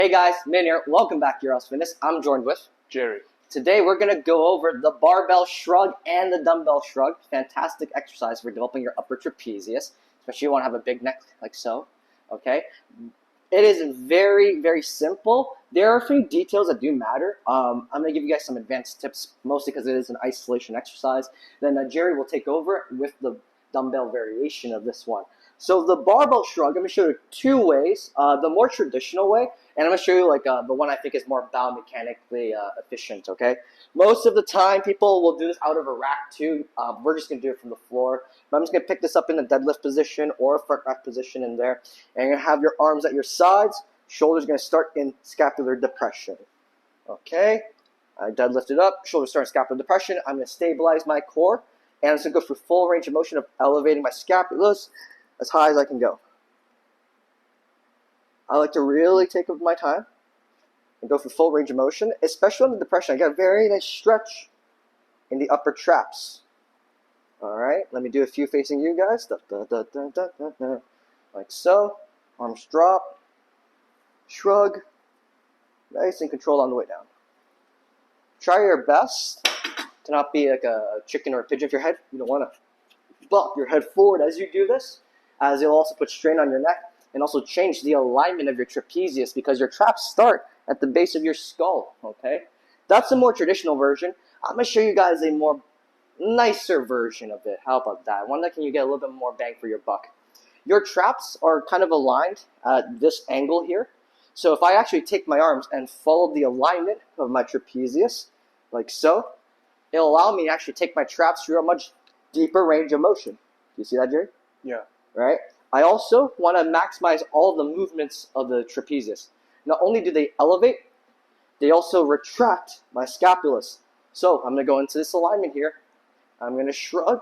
Hey guys, Min here. Welcome back to Your House Fitness. I'm joined with Jerry. Today we're going to go over the Barbell Shrug and the Dumbbell Shrug. Fantastic exercise for developing your upper trapezius, especially if you want to have a big neck like so. Okay? It is very, very simple. There are a few details that do matter. I'm going to give you guys some advanced tips, mostly because it is an isolation exercise. Then Jerry will take over with the dumbbell variation of this one. So the barbell shrug, I'm going to show you two ways. The more traditional way, and I'm going to show you like the one I think is more biomechanically efficient, okay? Most of the time, people will do this out of a rack too. We're just going to do it from the floor. But I'm just going to pick this up in the deadlift position or a front rack position in there. And you're going to have your arms at your sides. Shoulders going to start in scapular depression. Okay? I deadlifted up. Shoulders start in scapular depression. I'm going to stabilize my core. And I'm just going to go through full range of motion of elevating my scapulas as high as I can go. I like to really take up my time and go for full range of motion, especially on the depression. I get a very nice stretch in the upper traps. All right, let me do a few facing you guys. Da, da, da, da, da, da, da. Like so. Arms drop. Shrug. Nice and controlled on the way down. Try your best to not be like a chicken or a pigeon with your head. You don't want to bump your head forward as you do this, as it'll also put strain on your neck and also change the alignment of your trapezius because your traps start at the base of your skull, okay? That's a more traditional version. I'm going to show you guys a more nicer version of it. How about that? One that can you get a little bit more bang for your buck. Your traps are kind of aligned at this angle here. So if I actually take my arms and follow the alignment of my trapezius, like so, it'll allow me to actually take my traps through a much deeper range of motion. Do you see that, Jerry? Yeah. Right? I also want to maximize all the movements of the trapezius. Not only do they elevate, they also retract my scapulus. So I'm going to go into this alignment here. I'm going to shrug,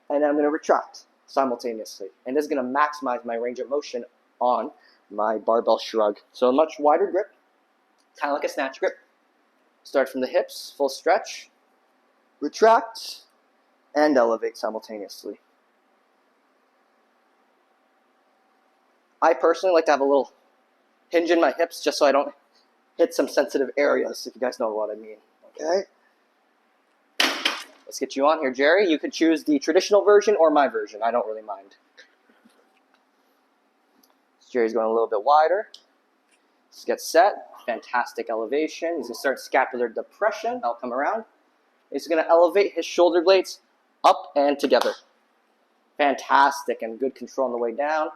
and I'm going to retract simultaneously. And this is going to maximize my range of motion on my barbell shrug. So a much wider grip, kind of like a snatch grip. Start from the hips, full stretch, retract, and elevate simultaneously. I personally like to have a little hinge in my hips just so I don't hit some sensitive areas, if you guys know what I mean. Okay? Let's get you on here, Jerry. You could choose the traditional version or my version. I don't really mind. Jerry's going a little bit wider. Let's get set. Fantastic elevation. He's going to start scapular depression. I'll come around. He's going to elevate his shoulder blades up and together. Fantastic and good control on the way down.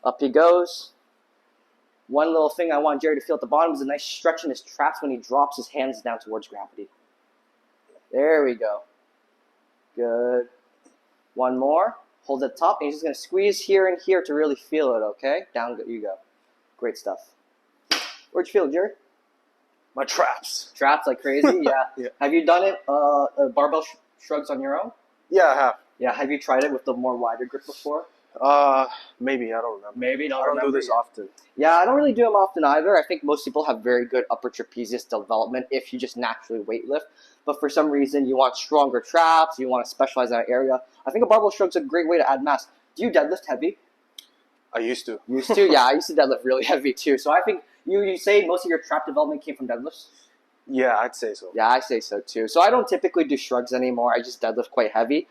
Up he goes. One little thing I want Jerry to feel at the bottom is a nice stretch in his traps when he drops his hands down towards gravity. There we go. Good. One more. Hold at the top, and he's just going to squeeze here and here to really feel it, okay? Down you go. Great stuff. Where'd you feel it, Jerry? My traps. Traps like crazy? Yeah. Yeah. Have you done it, barbell shrugs on your own? Yeah, I have. Yeah. Have you tried it with the more wider grip before? Maybe. I don't remember. Maybe. I don't do this often. Yeah, I don't really do them often either. I think most people have very good upper trapezius development if you just naturally weightlift. But for some reason, you want stronger traps, you want to specialize in that area. I think a barbell shrug is a great way to add mass. Do you deadlift heavy? I used to. Used to? Yeah, I used to deadlift really heavy too. So I think you say most of your trap development came from deadlifts? Yeah, I'd say so. Yeah, I say so too. So I don't typically do shrugs anymore. I just deadlift quite heavy.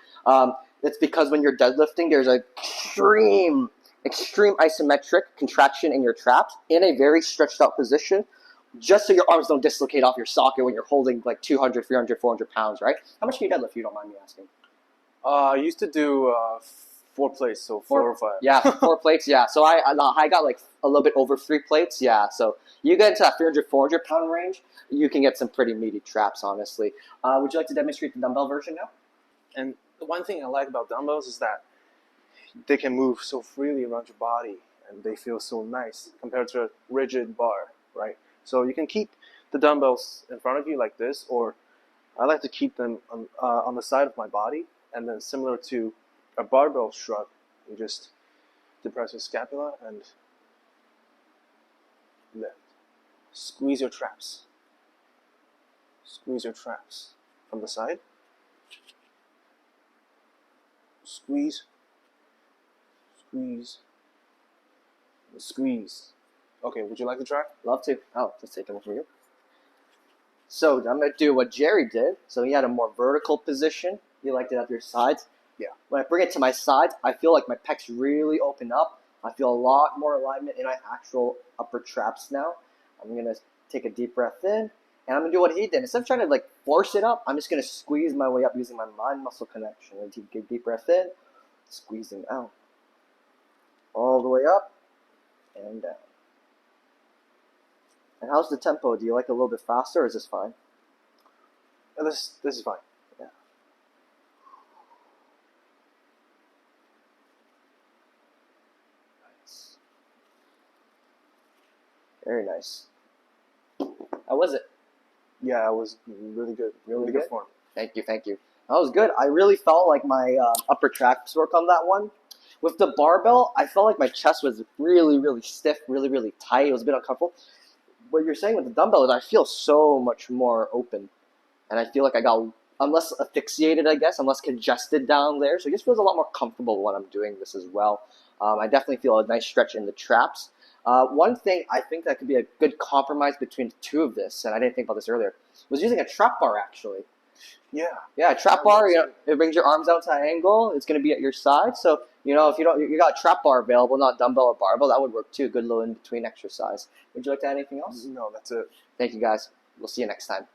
It's because when you're deadlifting, there's an extreme isometric contraction in your traps in a very stretched out position, just so your arms don't dislocate off your socket when you're holding like 200, 300, 400 pounds, right? How much can you deadlift if you don't mind me asking? I used to do 4 plates, so 4 or 5. Yeah, 4 plates, yeah. So I got like a little bit over 3 plates, yeah. So you get into that 300, 400 pound range, you can get some pretty meaty traps, honestly. Would you like to demonstrate the dumbbell version now? And the one thing I like about dumbbells is that they can move so freely around your body, and they feel so nice compared to a rigid bar, right? So you can keep the dumbbells in front of you like this, or I like to keep them on the side of my body, and then similar to a barbell shrug, you just depress your scapula and lift. Squeeze your traps. Squeeze your traps from the side. Squeeze, squeeze, squeeze. Okay, would you like to try? Love to. Oh, just take them from you. So I'm going to do what Jerry did. So he had a more vertical position. He liked it at your sides. Yeah. When I bring it to my sides, I feel like my pecs really open up. I feel a lot more alignment in my actual upper traps now. I'm going to take a deep breath in, and I'm going to do what he did. Instead of trying to like force it up, I'm just going to squeeze my way up using my mind-muscle connection. A deep breath in, squeezing out. All the way up and down. And how's the tempo? Do you like it a little bit faster, or is this fine? This is fine. Yeah. Nice. Very nice. How was it? Yeah, it was really good. Really good good? form. Thank you. That was good. I really felt like my upper traps work on that one. With the barbell, I felt like my chest was really, really stiff, really, really tight. It was a bit uncomfortable. What you're saying with the dumbbell is I feel so much more open. And I feel like I'm less asphyxiated, I guess. I'm less congested down there. So it just feels a lot more comfortable when I'm doing this as well. I definitely feel a nice stretch in the traps. One thing I think that could be a good compromise between the two of this, and I didn't think about this earlier, was using a trap bar actually. Yeah. Yeah, a trap bar, it brings your arms out to an angle. It's going to be at your side. So, if you got a trap bar available, not dumbbell or barbell, that would work too. Good little in-between exercise. Would you like to add anything else? No, that's it. Thank you, guys. We'll see you next time.